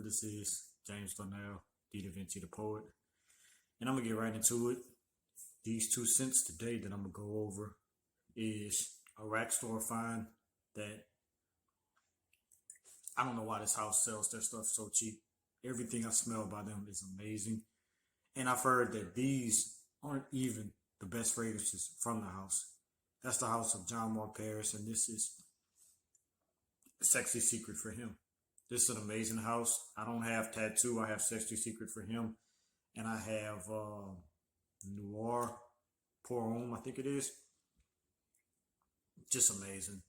this is. James Darnell, Davinci the poet. And I'm going to get right into it. These 2 cents today that I'm going to go over is a rack store find that I don't know why this house sells their stuff so cheap. Everything I smell by them is amazing. And I've heard that these aren't even the best fragrances from the house. That's the house of John Marc Paris, and this is Sexy Secret for him. This is an amazing house. I don't have Tattoo. I have Sexy Secret for him. And I have Noir Parfum, I think it is. Just amazing.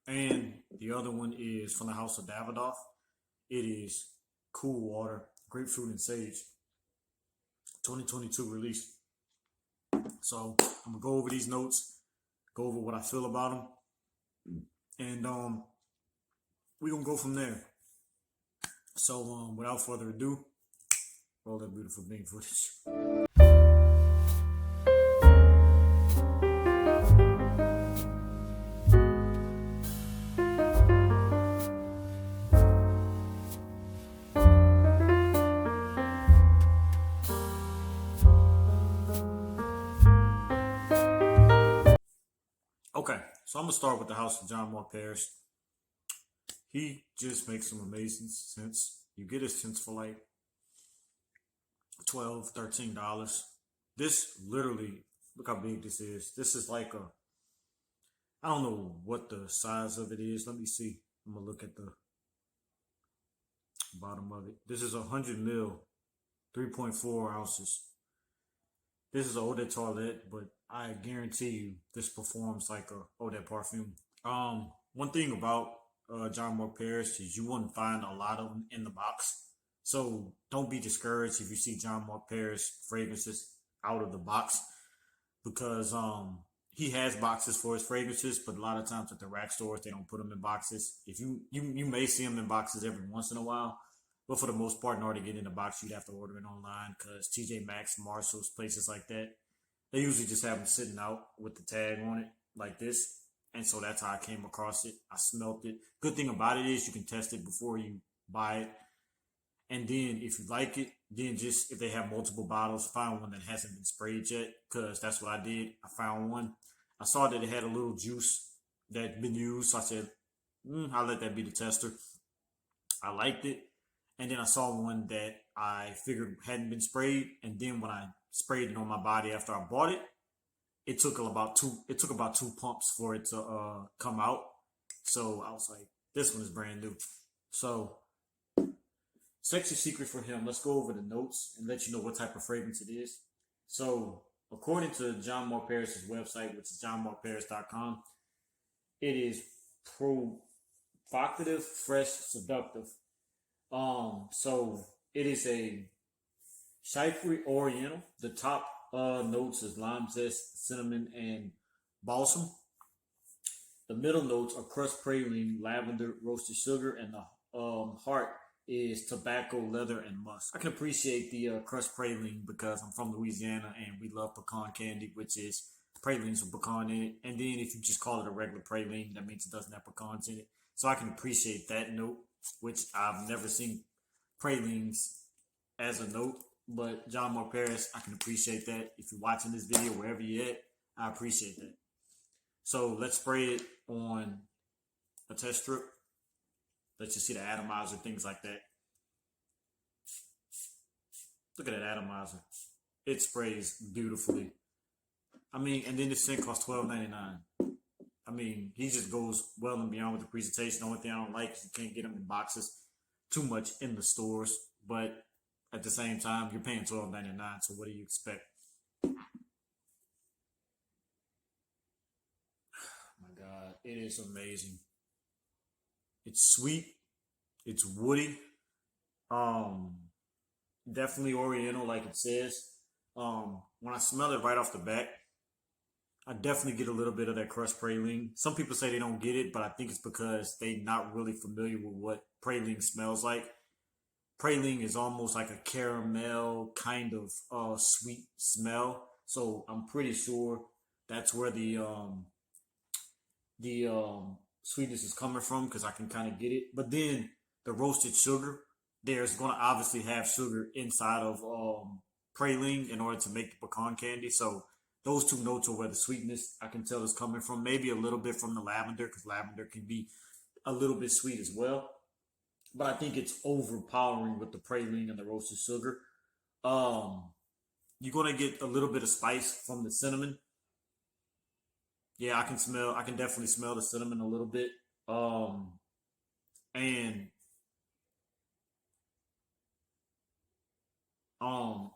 And the other one is from the house of Davidoff. It is Cool Water, Grapefruit and Sage. 2022 release. So I'm going to go over these notes, go over what I feel about them. And we're going to go from there. So without further ado, roll that beautiful bean footage. Okay, so I'm going to start with the house of John Marc Paris. He just makes some amazing scents. You get his scents for like $12, $13. This literally, look how big this is. This is like I don't know what the size of it is. Let me see. I'm going to look at the bottom of it. This is 100 mil, 3.4 ounces. This is an eau de toilette, but I guarantee you this performs like a eau de parfum. One thing about John Marc Paris is you wouldn't find a lot of them in the box. So don't be discouraged if you see John Marc Paris fragrances out of the box, because he has boxes for his fragrances, but a lot of times at the rack stores they don't put them in boxes. If you may see them in boxes every once in a while, but for the most part, in order to get in the box, you'd have to order it online, because TJ Maxx, Marshalls, places like that, they usually just have them sitting out with the tag on it like this. And so that's how I came across it. I smelt it. Good thing about it is you can test it before you buy it. And then if you like it, then just, if they have multiple bottles, find one that hasn't been sprayed yet, because that's what I did. I found one. I saw that it had a little juice that had been used. So I said, I'll let that be the tester. I liked it. And then I saw one that I figured hadn't been sprayed. And then when I sprayed it on my body after I bought it, it took about two pumps for it to come out. So I was like, this one is brand new. So Sexy Secret for him. Let's go over the notes and let you know what type of fragrance it is. So according to John Marc Paris' website, which is johnmarcparis.com, it is provocative, fresh, seductive. So it is a Chypre Oriental. The top notes is lime zest, cinnamon, and balsam. The middle notes are crushed praline, lavender, roasted sugar, and the heart is tobacco, leather, and musk. I can appreciate the crushed praline because I'm from Louisiana and we love pecan candy, which is pralines with pecan in it. And then if you just call it a regular praline, that means it doesn't have pecans in it. So I can appreciate that note, which I've never seen pralines as a note. But John Marc Paris, I can appreciate that. If you're watching this video, wherever you're at, I appreciate that. So let's spray it on a test strip. Let's just see the atomizer, things like that. Look at that atomizer. It sprays beautifully. I mean, and then this thing costs $12.99. I mean, he just goes well and beyond with the presentation. The only thing I don't like is you can't get them in boxes too much in the stores. But at the same time, you're paying $12.99, so what do you expect? Oh my God, it is amazing. It's sweet. It's woody. Definitely Oriental, like it says. When I smell it right off the bat, I definitely get a little bit of that crushed praline. Some people say they don't get it, but I think it's because they're not really familiar with what praline smells like. Praline is almost like a caramel kind of sweet smell. So I'm pretty sure that's where the sweetness is coming from, because I can kind of get it. But then the roasted sugar there's going to obviously have sugar inside of praline in order to make the pecan candy. So those two notes are where the sweetness I can tell is coming from. Maybe a little bit from the lavender because lavender can be a little bit sweet as well. But I think it's overpowering with the praline and the roasted sugar. Um, you're gonna get a little bit of spice from the cinnamon. Yeah, I can smell. I can definitely smell the cinnamon a little bit. Um, and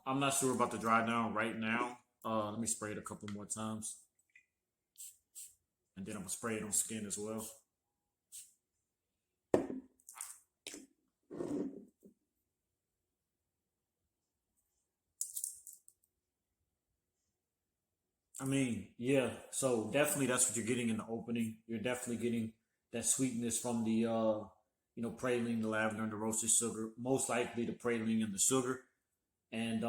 I'm not sure about the dry down right now. Let me spray it a couple more times, and then I'm gonna spray it on skin as well. I mean, yeah. So definitely, that's what you're getting in the opening. You're definitely getting that sweetness from the praline, the lavender, and the roasted sugar. Most likely the praline and the sugar, and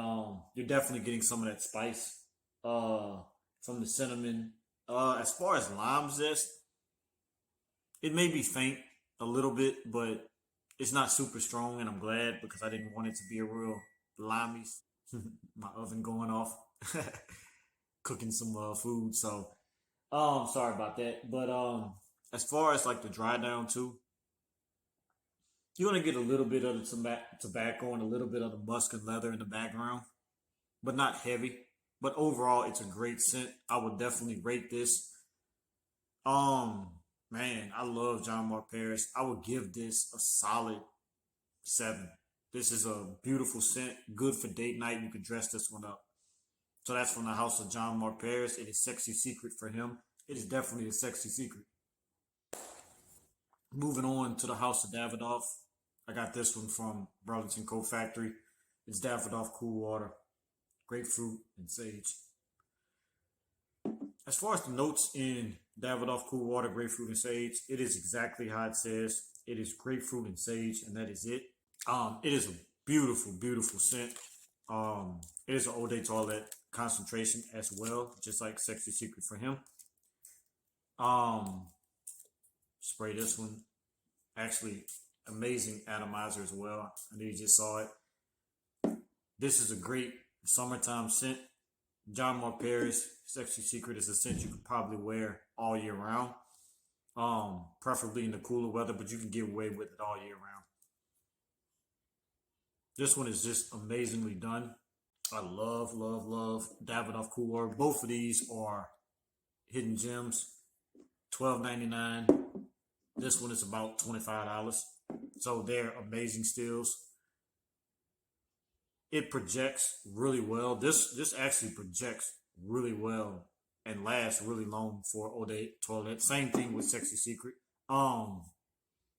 you're definitely getting some of that spice uh from the cinnamon. As far as lime zest, it may be faint a little bit, but it's not super strong, and I'm glad because I didn't want it to be a real limey. My oven going off, cooking some food. So, sorry about that. But as far as like the dry down too, you're gonna get a little bit of the tobacco and a little bit of the musk and leather in the background, but not heavy. But overall, it's a great scent. I would definitely rate this. Um, man, I love John Mark Paris. I would give this a solid 7. This is a beautiful scent, good for date night. You could dress this one up. So that's from the house of John Mark Paris. It is Sexy Secret for him. It is definitely a sexy secret. Moving on to the house of Davidoff. I got this one from Burlington Coat Factory. It's Davidoff Cool Water, Grapefruit, and Sage. As far as the notes in Davidoff Cool Water, Grapefruit, and Sage, it is exactly how it says. It is grapefruit and sage, and that is it. It is a beautiful, beautiful scent. It is an Eau de Toilette concentration as well, just like Sexy Secret for him. Um, Spray this one. Actually, amazing atomizer as well. I know you just saw it. This is a great summertime scent. John Mark Paris Sexy Secret is a scent you could probably wear all year round. Preferably in the cooler weather, but you can get away with it all year round. This one is just amazingly done. I love, love, love Davidoff Cool Water. Both of these are hidden gems. $12.99. This one is about $25. So they're amazing steals. It projects really well. This actually projects really well and lasts really long for Eau de Toilette. Same thing with Sexy Secret. Um,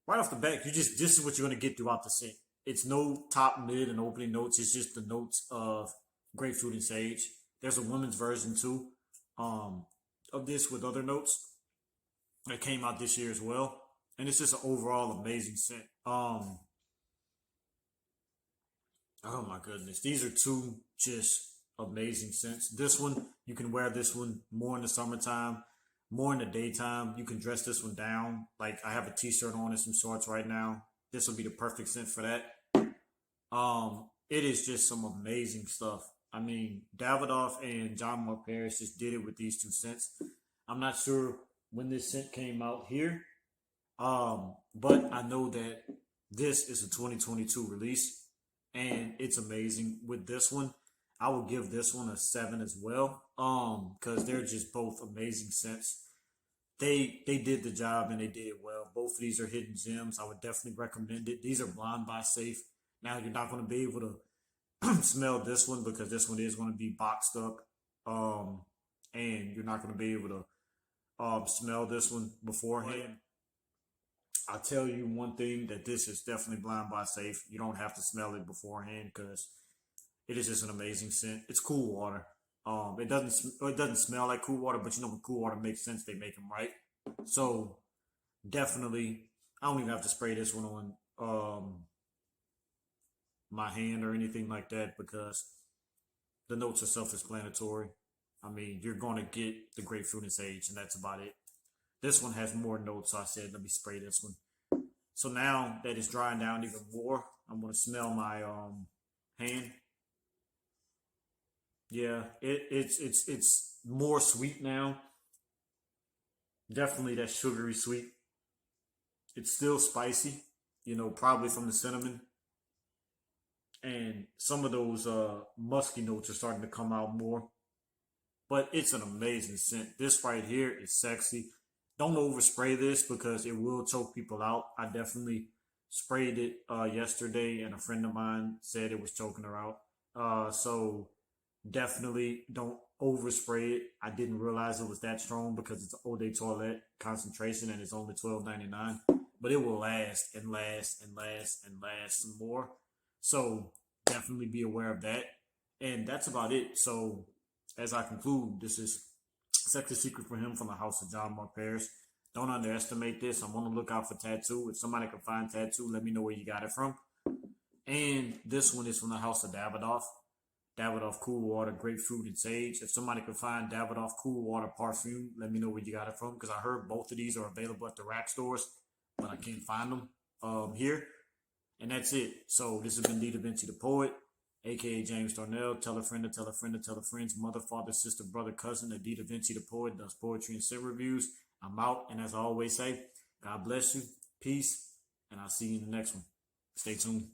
right off the bat, this is what you're gonna get throughout the scent. It's no top, mid, and opening notes. It's just the notes of grapefruit and sage. There's a women's version too, of this with other notes that came out this year as well. And it's just an overall amazing scent. Oh my goodness, these are two just amazing scents. This one you can wear this one more in the summertime, more in the daytime. You can dress this one down. Like I have a t-shirt on and some shorts right now. This will be the perfect scent for that. It is just some amazing stuff. I mean, Davidoff and John Mark Paris just did it with these two scents. I'm not sure when this scent came out here, but I know that this is a 2022 release, and it's amazing. With this one, I will give this one a 7 as well. Because they're just both amazing scents. They did the job and they did it well. Both of these are hidden gems. I would definitely recommend it. These are blind buy safe. Now you're not going to be able to smell this one because this one is going to be boxed up. And you're not going to be able to smell this one beforehand. I'll tell you one thing that this is definitely blind buy safe. You don't have to smell it beforehand because it is just an amazing scent. It's cool water. It doesn't smell like cool water, but you know when cool water makes sense, they make them right. So definitely, I don't even have to spray this one on my hand or anything like that because the notes are self-explanatory. I mean, you're going to get the grapefruit and sage, and that's about it. This one has more notes, so I said, let me spray this one. So now that it's drying down even more, I'm gonna smell my hand. Yeah, it's more sweet now. Definitely that sugary sweet. It's still spicy, probably from the cinnamon, and some of those musky notes are starting to come out more. But it's an amazing scent. This right here is sexy. Don't overspray this because it will choke people out. I definitely sprayed it yesterday, and a friend of mine said it was choking her out. So definitely don't overspray it. I didn't realize it was that strong because it's Eau de Toilette concentration and it's only $12.99. But it will last and last and last and last some more. So definitely be aware of that. And that's about it. So as I conclude, this is Sexy Secret for Him from the House of John Mark Paris. Don't underestimate this. I'm on the lookout for tattoo. If somebody can find tattoo, let me know where you got it from. And this one is from the House of Davidoff. Davidoff Cool Water, Grapefruit, and Sage. If somebody can find Davidoff Cool Water Parfum, let me know where you got it from because I heard both of these are available at the rack stores, but I can't find them here. And that's it. So this has been Davinci the Poet, aka James Darnell. Tell a friend to tell a friend to tell a friend's mother, father, sister, brother, cousin. Davinci the Poet does poetry and scent reviews. I'm out, and as I always say, God bless you, peace, and I'll see you in the next one. Stay tuned.